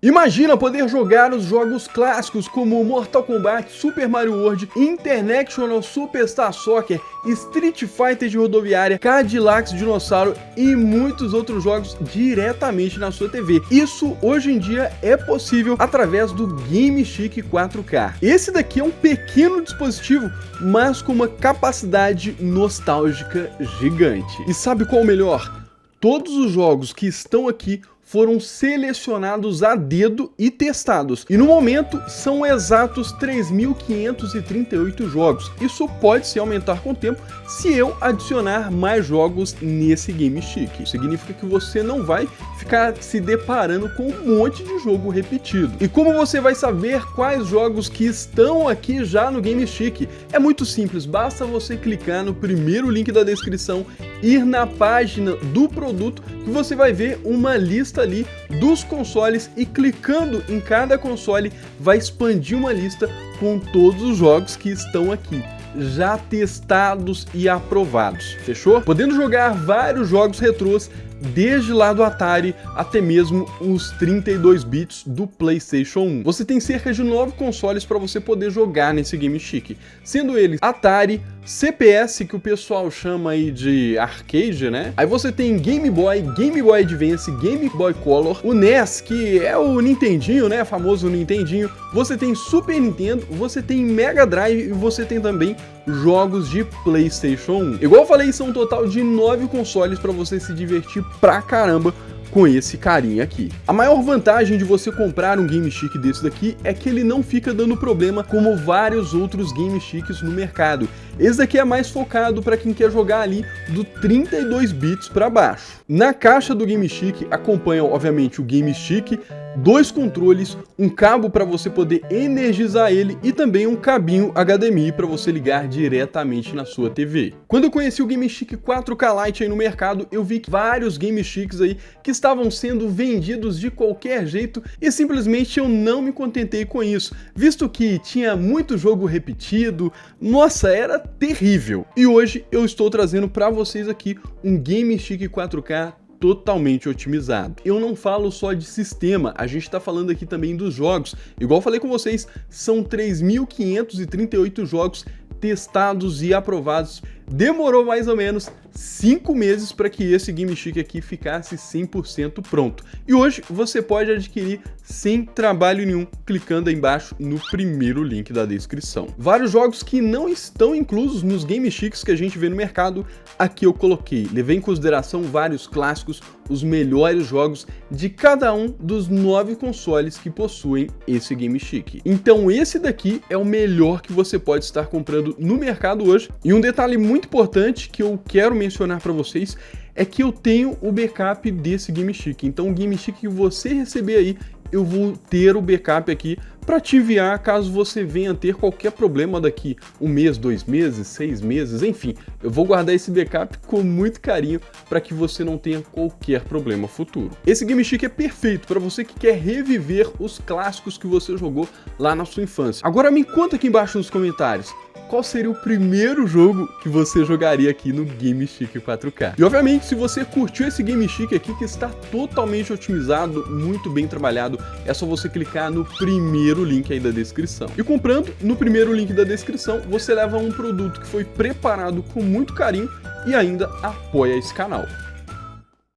Imagina poder jogar os jogos clássicos como Mortal Kombat, Super Mario World, International Superstar Soccer, Street Fighter de rodoviária, Cadillacs Dinossauro e muitos outros jogos diretamente na sua TV. Isso hoje em dia é possível através do GameStick 4K. Esse daqui é um pequeno dispositivo, mas com uma capacidade nostálgica gigante. E sabe qual é o melhor? Todos os jogos que estão aqui foram selecionados a dedo e testados. E no momento são exatos 3.538 jogos. Isso pode se aumentar com o tempo se eu adicionar mais jogos nesse GameStick. Significa que você não vai ficar se deparando com um monte de jogo repetido. E como você vai saber quais jogos que estão aqui já no GameStick? É muito simples, basta você clicar no primeiro link da descrição, ir na página do produto, que você vai ver uma lista ali dos consoles e clicando em cada console vai expandir uma lista com todos os jogos que estão aqui, já testados e aprovados, fechou? Podendo jogar vários jogos retrôs, desde lá do Atari até mesmo os 32 bits do PlayStation 1. Você tem cerca de 9 consoles para você poder jogar nesse GameStick, sendo eles Atari, CPS, que o pessoal chama aí de arcade, né? Aí você tem Game Boy, Game Boy Advance, Game Boy Color, o NES, que é o Nintendinho, né? O famoso Nintendinho. Você tem Super Nintendo, você tem Mega Drive e você tem também jogos de PlayStation 1. Igual eu falei, são um total de 9 consoles para você se divertir pra caramba com esse carinha aqui. A maior vantagem de você comprar um GameStick desse daqui é que ele não fica dando problema como vários outros GameSticks no mercado. Esse daqui é mais focado para quem quer jogar ali do 32 bits para baixo. Na caixa do GameStick acompanham obviamente o GameStick, 2 controles, um cabo para você poder energizar ele e também um cabinho HDMI para você ligar diretamente na sua TV. Quando eu conheci o GameStick 4K Lite aí no mercado, eu vi vários GameSticks aí que estavam sendo vendidos de qualquer jeito e simplesmente eu não me contentei com isso, visto que tinha muito jogo repetido, nossa, era terrível. E hoje eu estou trazendo para vocês aqui um GameStick 4K totalmente otimizado. Eu não falo só de sistema, a gente está falando aqui também dos jogos. Igual eu falei com vocês, são 3.538 jogos testados e aprovados. Demorou mais ou menos 5 meses para que esse GameStick aqui ficasse 100% pronto. E hoje você pode adquirir sem trabalho nenhum, clicando aí embaixo no primeiro link da descrição. Vários jogos que não estão inclusos nos GameSticks que a gente vê no mercado, aqui eu coloquei. Levei em consideração vários clássicos, os melhores jogos de cada um dos 9 consoles que possuem esse GameStick. Então esse daqui é o melhor que você pode estar comprando no mercado hoje. E um detalhe muito importante que eu quero mencionar para vocês é que eu tenho o backup desse GameStick. Então o GameStick que você receber aí, eu vou ter o backup aqui para te enviar caso você venha ter qualquer problema daqui 1 mês, 2 meses, 6 meses, enfim. Eu vou guardar esse backup com muito carinho para que você não tenha qualquer problema futuro. Esse GameStick é perfeito para você que quer reviver os clássicos que você jogou lá na sua infância. Agora me conta aqui embaixo nos comentários, qual seria o primeiro jogo que você jogaria aqui no GameStick 4K? E obviamente, se você curtiu esse GameStick aqui que está totalmente otimizado, muito bem trabalhado, é só você clicar no primeiro link aí da descrição. E comprando no primeiro link da descrição, você leva um produto que foi preparado com muito carinho e ainda apoia esse canal.